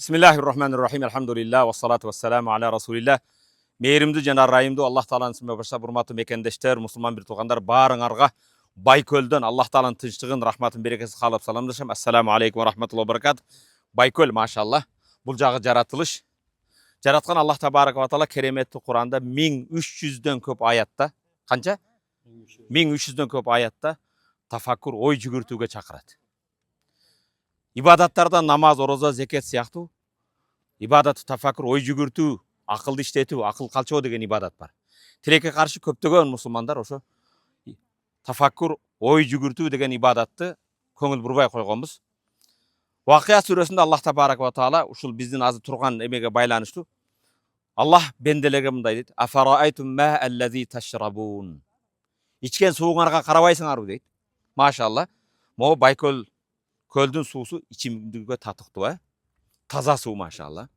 Bismillahirrahmanirrahim. Elhamdülillah ve salatu ve selamu ala Rasulillah. Meyrimdi жана ырайымды Аллах Тааланын исмине баштап, урматтуу мекендештер, мусулман бир туугандар баарыңарга Байкөлдөн Аллах Тааланын тынчтыгын, рахматын, берекесин каалап саламдашам. Ассаламу алейкум ва рахматуллахи ва баракатух. Байкөл, машалла. Бул жагы жаратылыш. Жараткан Аллах Табарaka ва Таала кереметтүү Куранда 1300дөн көп аятта, канча? 1300дөн көп аятта тафаккур, ой жүгүртүүгө чакырат. Ибадаттарда намаз, ороза, зекет сыяктуу ибадат, тафаккур, ой жүгүртүү, акылды иштетүү, акыл калчоо деген ибадат бар. Тилекке каршы көптөгөн мусулмандар ошо тафаккур, ой жүгүртүү деген ибадатты көңүл бурбай койгонбуз. Вакыя сүрөсүндө Аллах Табарaka ва Таала ушул биздин азыр турган эмеге байланыштуу Аллах бенделерге мындай дейт: "Афараайтум ма аллази ташрабун." Ичкен сууңарга карабайсыңарбы дейт. Машалла. Могу Байкөл көлдүн суусу ичимдикке татыктуу, таза суу, машалла.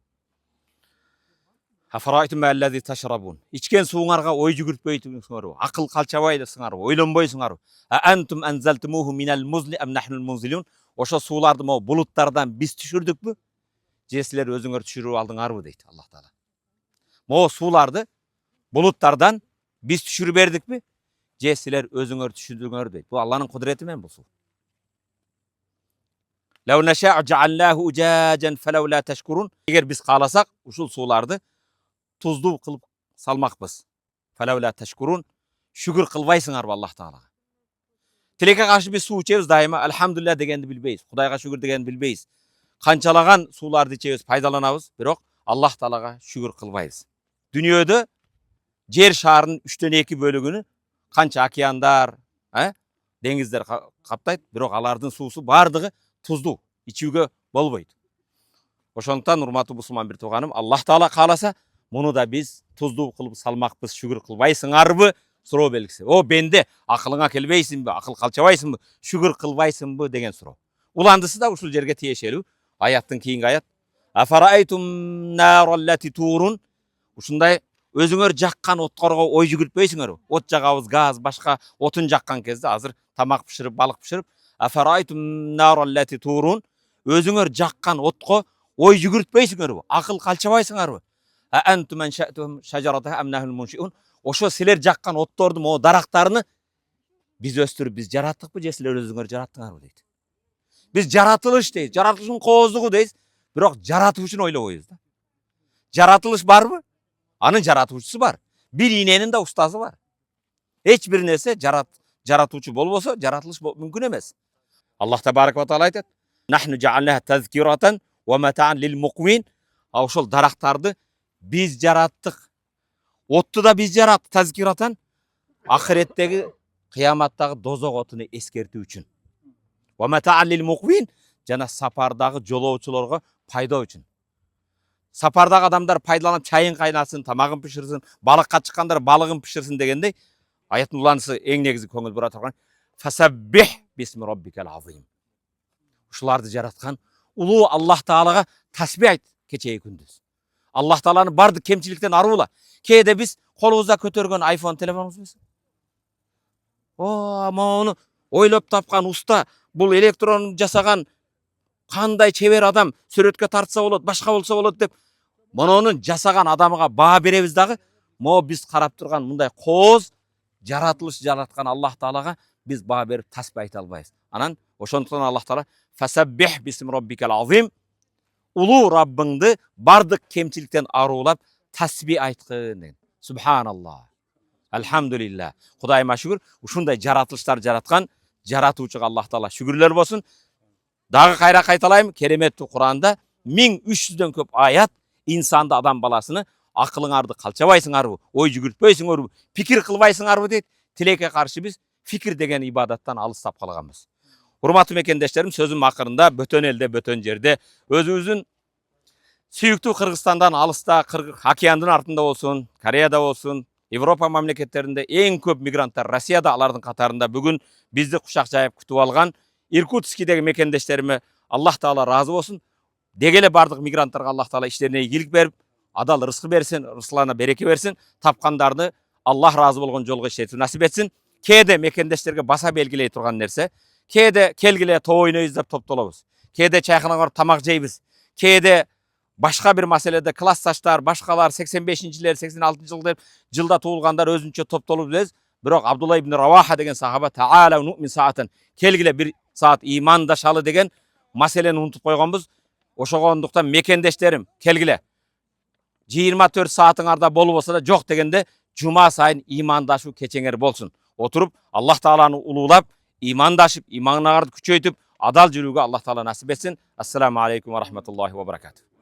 Афараайтум ма аллази ташрабун. Ичкен сууңарга ой жүгүртпөйсүңарбы? Акыл калчабайсыңарбы? Ойлонбойсуңарбы? А антум анзалтумуху минал музли ам нахнул мунзилун. Ошо сууларды могу булуттардан биз түшүрдүкпү? Же силер өзүңөр түшүрүп алдыңарбы дейт Аллах Таала. Могу сууларды булуттардан биз түшүрүп бердикпи? Же силер өзүңөр түшүрдүңөр дейт. Бул Алланын кудурети менен бул суу. Лау наша'у жа'алнаху уджаджан фалаула ташкурун. Эгер биз кааласак, ушул сууларды туздуу кылып салмакпыз. Фалаула ташкурун. Шүгүр кылбайсыңарбы Аллах Таалага? Тилекке каршы биз суу ичебиз дайыма, альхамдулилlah дегенди билбейбиз. Кудайга шүгүр дегенди билбейбиз. Канчалаган сууларды ичебиз, пайдаланабыз, бирок Аллах Таалага шүгүр кылбайбыз. Дүйнөдө жер шаарынын 3/2 бөлүгүнү канча океандар, деңиздер каптайт, бирок алардын суусу бардыгы туздуу, ичүүгө болбойт. Ошондуктан урматтуу мусулман бир тууганым, Аллах Таала кааласа, муну да биз туздуу кылып салмакпыз. Шүгүр кылбайсыңарбы? Суроо белгиси. О бенде, акылыңа келбейсиңби? Акыл калчабайсыңбы? Шүгүр кылбайсыңбы деген суроо. Уландысы да ушул жерге тиешелүү. Аяттын кийинки аят. Афараайтум нараллати турун. Ушундай өзүңөр жаккан откорго ой жүгүртпөйсүңөрбү? От жагабыз, газ, башка отун жаккан кезде, азыр тамак пиширип, балык пиширип, афараайтум нараллати турун. Өзүңөр жаккан отко ой жүгүртпөйсүңөрбү? Акыл калчабайсыңарбы? А антум аншатум шажаратаха ам нахнул муншиун. Ошо силер жаккан отторду, могу дарактарны биз өстүрүп, биз жараттыкпы же силер өзүңөр жараттыңарбы дейт. Биз жаратылыш дейт, жаратылыштын кооздугу дейт, бирок жаратуучуну ойлобойбуз да. Жаратылыш барбы? Анын жаратуучусу бар. Бир ийненин да устазы бар. Эч бир нерсе жаратуучу болбосо, жаратылыш мүмкүн эмес. Аллах Табарaka ва Таала айтат: "Нахну жа'алнаха тазкиратан ва матаан лил муқвин." Ошол дарактарды биз жараттык. Отту да биз жараттык, тазкиратан. Ахиреттеги, кыяматтагы дозок отуну эскертүү үчүн. Ва матаан лил муқвин, жана сапардагы жолоочуларга пайда үчүн. Сапардагы адамдар пайдаланып чайын кайнасын, тамагын пиширсин, балыкка чыккандар балыгын пиширсин дегендей, аяттын уланысы эң негизи көңүл бура турган фасаббих бисми роббикал азим. Ушуларды жараткан улуу Аллах Таалага тасбih айт кечеги күндүз. Аллах Тааланы бардык кемчиликтен аруула. Кээде биз колубузда көтөргөн iPhone телефонубуз эмес. Мону ойлоп тапкан уста, бул электрон жасаган кандай чебер адам, сүрөткө тартса болот, башка болсо болот деп, мононун жасаган адамга баа беребиз дагы, могу биз карап турган мындай кооз жаратылыш жараткан Аллах Таалага биз баа берип тасбih айта албайбыз. Анан ошондуктан Аллах Таала фасаббих бисми роббикал азим. Улуу Раббыңды бардык кемчиликтен аруулап тасбih айткын деген. Субханаллах. Алхамдулилlah. Кудайыма шүгүр, ушундай жаратылыштар жараткан жаратуучуга Аллах Таала шүгүрлөр болсун. Дагы кайра кайталайм, кереметтүү Куранда 1300дөн көп аят инсанды, адам баласыны акылыңарды калчабайсыңарбы, ой жүгүртпөйсүңөрбү, пикир кылбайсыңарбы дейт. Тилекке каршы биз фикир деген ибадаттан алыстап калганбыз. Урматтуу мекендештерим, сөзүм акырында бөтөн элде, бөтөн жерде, өзүбүздүн сүйүктүү Кыргызстандан алыста, океандын артында болсун, Кореяда болсун, Европа мамлекеттеринде эң көп мигранттар Россияда, алардын катарында бүгүн бизди кучак жайып күтүп алган Иркутскидеги мекендештериме Аллах Таала разы болсун. Дегеле бардык мигранттарга Аллах Таала иштерине ийгилик берип, адал рызкы берсин, рызкыларына береке берсин, тапкандарды Аллах разы болгон жолго иштетүүнү насип этсин. Кээде мекендештерге баса белгилей турган нерсе, кээде келгиле топ ойнойбуз деп топтолобуз. Кээде чайханага барып тамак жейбиз. Кээде Başka bir meselede klassaşlar, başkalar 85-jiler, 86 жылда туылгандар өзүнчө топтолуп билебиz. Бирок Абдулла ибн Раваха деген сахаба таала ну'мин саатын келгиле bir saat имандашалы деген маселени унутуп койгонбуз. Ошогондуктан мекендештерим келгиле. 24 saatыңарда болуп болсо да жок дегенде жума сайын имандашуу кечеңер болсун. Отуруп Аллах тааланы улуулап, имандашып, иманыңарды күчөйтүп, адал жүрүүгө Аллах таала насип этсин. Ассаламу алейкум ва рахматуллахи ва баракатуh.